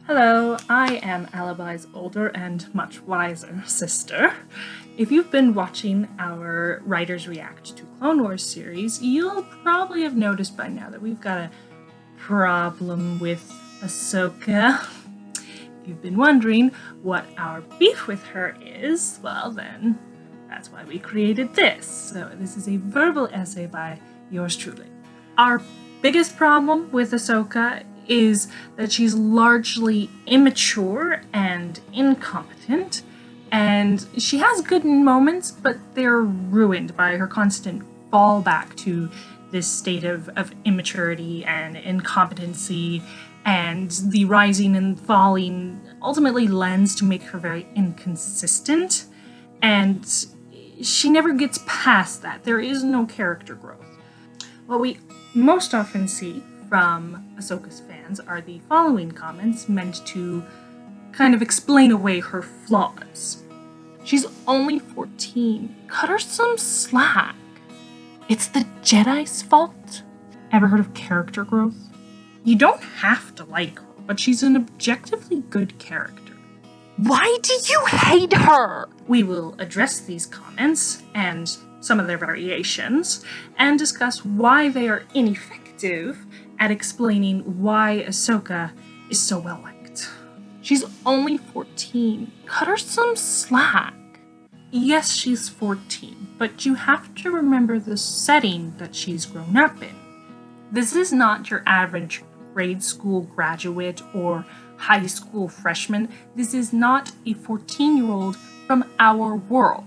Hello, I am Alibi's older and much wiser sister. If you've been watching our Writers React to Clone Wars series, you'll probably have noticed by now that we've got a problem with Ahsoka. If you've been wondering what our beef with her is, well then, that's why we created this. So this is a verbal essay by yours truly. Our biggest problem with Ahsoka is that she's largely immature and incompetent, and she has good moments, but they're ruined by her constant fall back to this state of immaturity and incompetency, and the rising and falling ultimately lends to make her very inconsistent, and she never gets past that. There is no character growth. What we most often see from Ahsoka's fans are the following comments meant to kind of explain away her flaws. She's only 14. Cut her some slack. It's the Jedi's fault. Ever heard of character growth? You don't have to like her, but she's an objectively good character. Why do you hate her? We will address these comments and some of their variations and discuss why they are ineffective at explaining why Ahsoka is so well liked. She's only 14. Cut her some slack. Yes, she's 14, but you have to remember the setting that she's grown up in. This is not your average grade school graduate or high school freshman. This is not a 14-year-old from our world.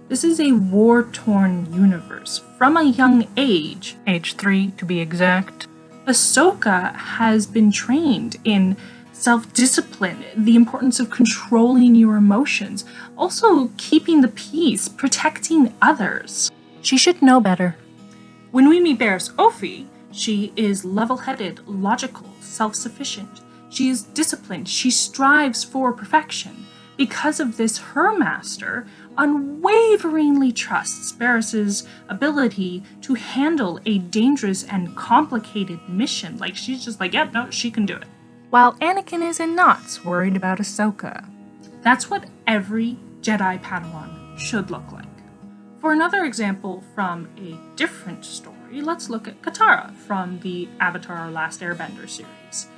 This is a war-torn universe. From a young age 3 to be exact, Ahsoka has been trained in self-discipline, the importance of controlling your emotions, also keeping the peace, protecting others. She should know better. When we meet Barriss Offee, she is level-headed, logical, self-sufficient. She is disciplined. She strives for perfection. Because of this, her master unwaveringly trusts Barriss's ability to handle a dangerous and complicated mission. Like, she's just like, yep, no, she can do it. While Anakin is in knots, worried about Ahsoka. That's what every Jedi Padawan should look like. For another example from a different story, let's look at Katara from the Avatar Last Airbender series.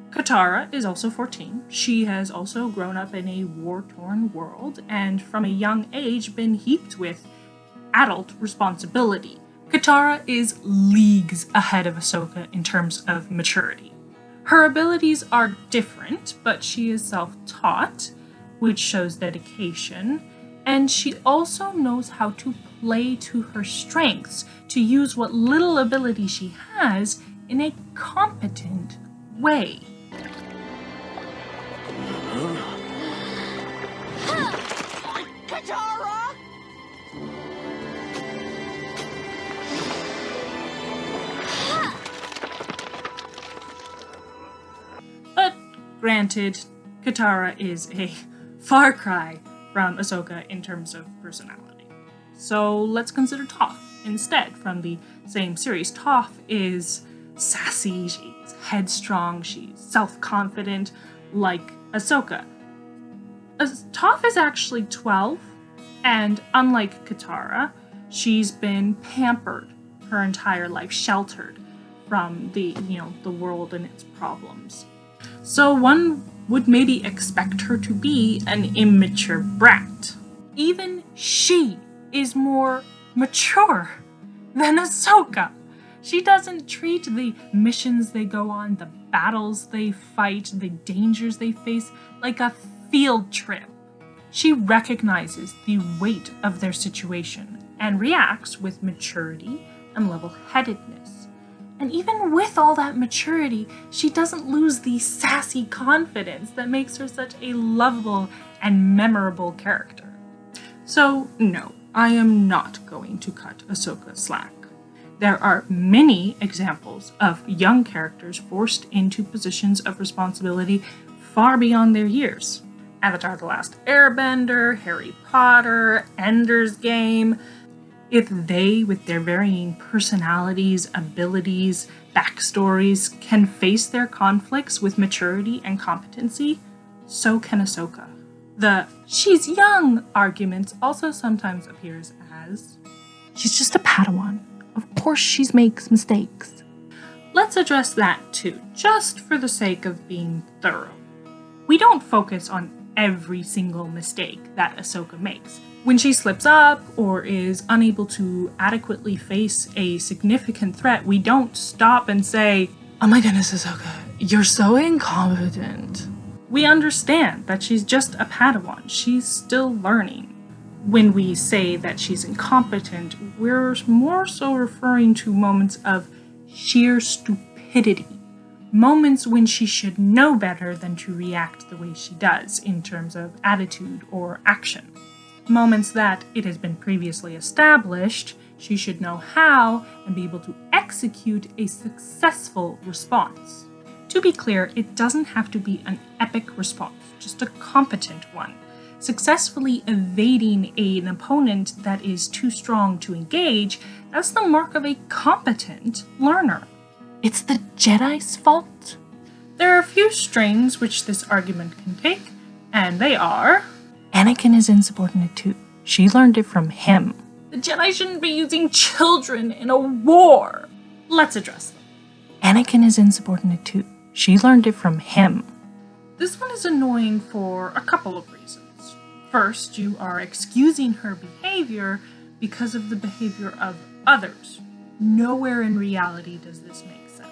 Katara is also 14. She has also grown up in a war-torn world and from a young age been heaped with adult responsibility. Katara is leagues ahead of Ahsoka in terms of maturity. Her abilities are different, but she is self-taught, which shows dedication, and she also knows how to play to her strengths, to use what little ability she has in a competent way. Katara! But granted, Katara is a far cry from Ahsoka in terms of personality. So let's consider Toph instead from the same series. Toph is sassy, she's headstrong, she's self-confident, like Ahsoka. Toph is actually 12, and unlike Katara, she's been pampered her entire life, sheltered from the world and its problems. So one would maybe expect her to be an immature brat. Even she is more mature than Ahsoka. She doesn't treat the missions they go on, the battles they fight, the dangers they face like a field trip. She recognizes the weight of their situation and reacts with maturity and level-headedness. And even with all that maturity, she doesn't lose the sassy confidence that makes her such a lovable and memorable character. So no, I am not going to cut Ahsoka slack. There are many examples of young characters forced into positions of responsibility far beyond their years. Avatar: The Last Airbender, Harry Potter, Ender's Game. If they, with their varying personalities, abilities, backstories, can face their conflicts with maturity and competency, so can Ahsoka. The "she's young" argument also sometimes appears as She's just a Padawan. Of course she makes mistakes. let's address that too, just for the sake of being thorough. We don't focus on every single mistake that Ahsoka makes. When she slips up or is unable to adequately face a significant threat, we don't stop and say, Oh my goodness, Ahsoka, you're so incompetent. we understand that she's just a Padawan. She's still learning. When we say that she's incompetent, we're more so referring to moments of sheer stupidity. Moments when she should know better than to react the way she does in terms of attitude or action. Moments that, it has been previously established, she should know how and be able to execute a successful response. To be clear, it doesn't have to be an epic response, just a competent one. Successfully evading an opponent that is too strong to engage, that's the mark of a competent learner. It's the Jedi's fault? There are a few strains which this argument can take, and they are: Anakin is insubordinate too. She learned it from him. the Jedi shouldn't be using children in a war. Let's address them. Anakin is insubordinate too. She learned it from him. This one is annoying for a couple of reasons. First, you are excusing her behavior because of the behavior of others. Nowhere in reality does this make sense.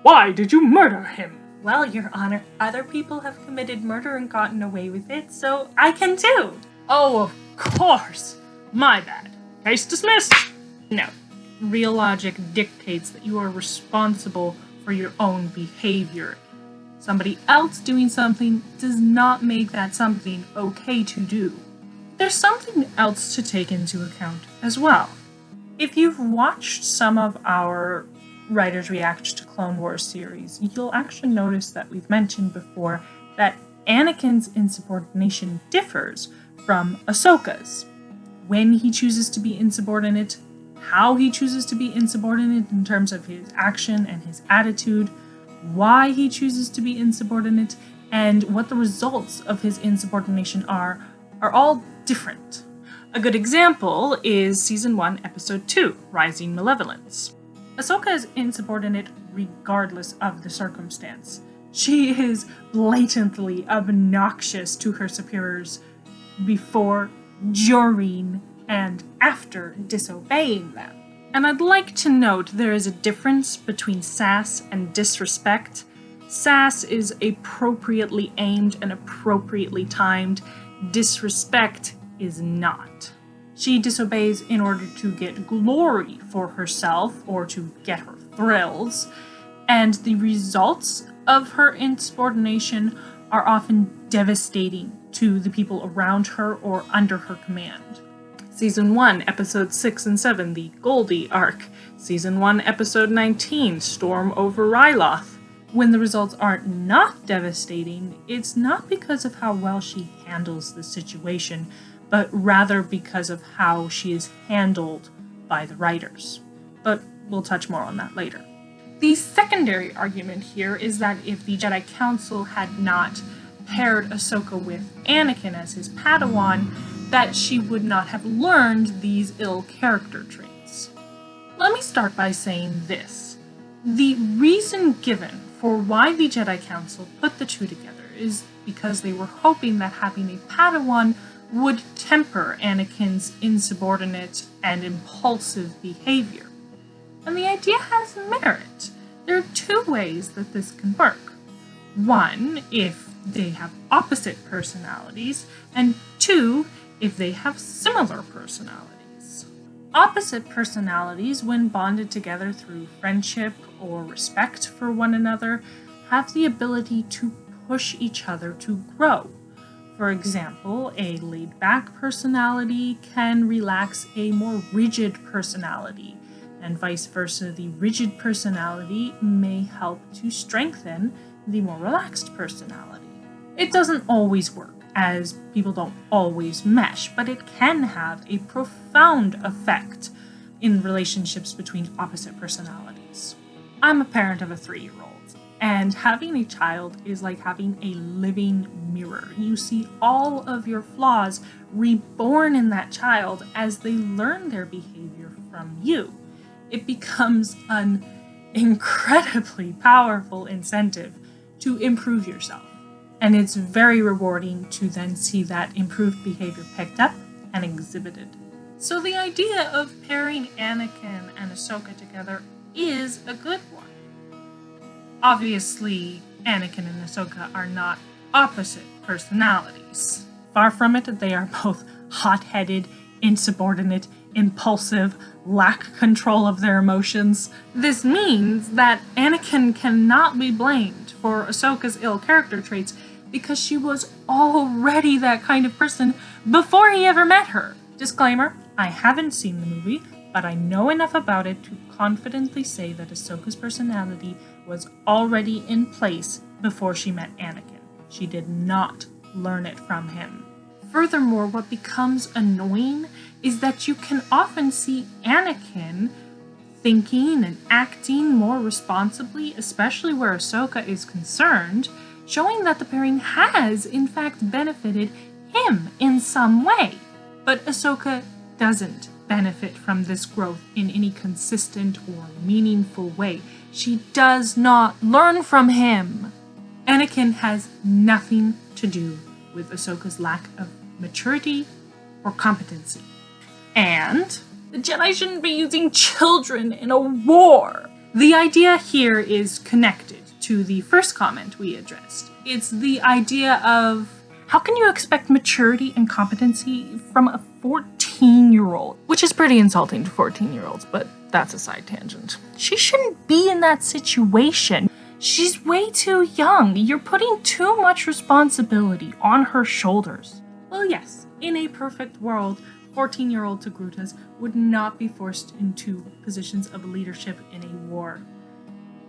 Why did you murder him? Well, Your Honor, other people have committed murder and gotten away with it, so I can too. Oh, of course. My bad. Case dismissed. No. Real logic dictates that you are responsible for your own behavior. Somebody else doing something does not make that something okay to do. There's something else to take into account as well. If you've watched some of our Writers React to Clone Wars series, you'll actually notice that we've mentioned before that Anakin's insubordination differs from Ahsoka's. When he chooses to be insubordinate, how he chooses to be insubordinate in terms of his action and his attitude, why he chooses to be insubordinate, and what the results of his insubordination are all different. A good example is Season 1, Episode 2, Rising Malevolence. Ahsoka is insubordinate regardless of the circumstance. She is blatantly obnoxious to her superiors before, during, and after disobeying them. And I'd like to note there is a difference between sass and disrespect. Sass is appropriately aimed and appropriately timed. Disrespect is not. She disobeys in order to get glory for herself or to get her thrills, and the results of her insubordination are often devastating to the people around her or under her command. Season 1, Episodes 6 and 7, the Goldie arc. Season 1, Episode 19, Storm over Ryloth. When the results aren't not devastating, it's not because of how well she handles the situation, but rather because of how she is handled by the writers. But we'll touch more on that later. The secondary argument here is that if the Jedi Council had not paired Ahsoka with Anakin as his Padawan, that she would not have learned these ill character traits. Let me start by saying this. The reason given for why the Jedi Council put the two together is because they were hoping that having a Padawan would temper Anakin's insubordinate and impulsive behavior. And the idea has merit. There are two ways that this can work. One, if they have opposite personalities, and two, if they have similar personalities. Opposite personalities, when bonded together through friendship or respect for one another, have the ability to push each other to grow. For example, a laid-back personality can relax a more rigid personality, and vice versa, the rigid personality may help to strengthen the more relaxed personality. It doesn't always work. as people don't always mesh, but it can have a profound effect in relationships between opposite personalities. I'm a parent of a 3-year-old, and having a child is like having a living mirror. You see all of your flaws reborn in that child as they learn their behavior from you. It becomes an incredibly powerful incentive to improve yourself. And it's very rewarding to then see that improved behavior picked up and exhibited. So the idea of pairing Anakin and Ahsoka together is a good one. Obviously, Anakin and Ahsoka are not opposite personalities. Far from it, they are both hot-headed, insubordinate, impulsive, lack control of their emotions. This means that Anakin cannot be blamed for Ahsoka's ill character traits because she was already that kind of person before he ever met her. Disclaimer, I haven't seen the movie, but I know enough about it to confidently say that Ahsoka's personality was already in place before she met Anakin. She did not learn it from him. Furthermore, what becomes annoying is that you can often see Anakin thinking and acting more responsibly, especially where Ahsoka is concerned, showing that the pairing has, in fact, benefited him in some way. But Ahsoka doesn't benefit from this growth in any consistent or meaningful way. She does not learn from him. Anakin has nothing to do with Ahsoka's lack of maturity or competency. And the Jedi shouldn't be using children in a war. The idea here is connected to the first comment we addressed. It's the idea of how can you expect maturity and competency from a 14-year-old? Which is pretty insulting to 14-year-olds, but that's a side tangent. She shouldn't be in that situation. She's way too young. You're putting too much responsibility on her shoulders. Well, yes, in a perfect world, 14-year-old Togrutas would not be forced into positions of leadership in a war.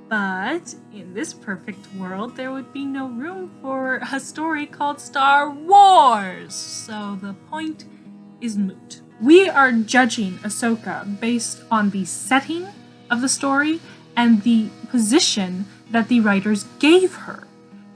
But in this perfect world, there would be no room for a story called Star Wars. So the point is moot. We are judging Ahsoka based on the setting of the story and the position that the writers gave her.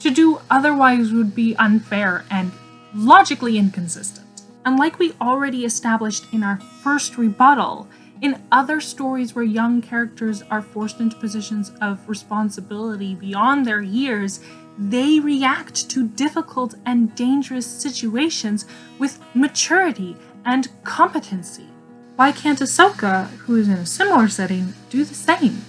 To do otherwise would be unfair and logically inconsistent. And like we already established in our first rebuttal, in other stories where young characters are forced into positions of responsibility beyond their years, they react to difficult and dangerous situations with maturity and competency. Why can't Ahsoka, who is in a similar setting, do the same?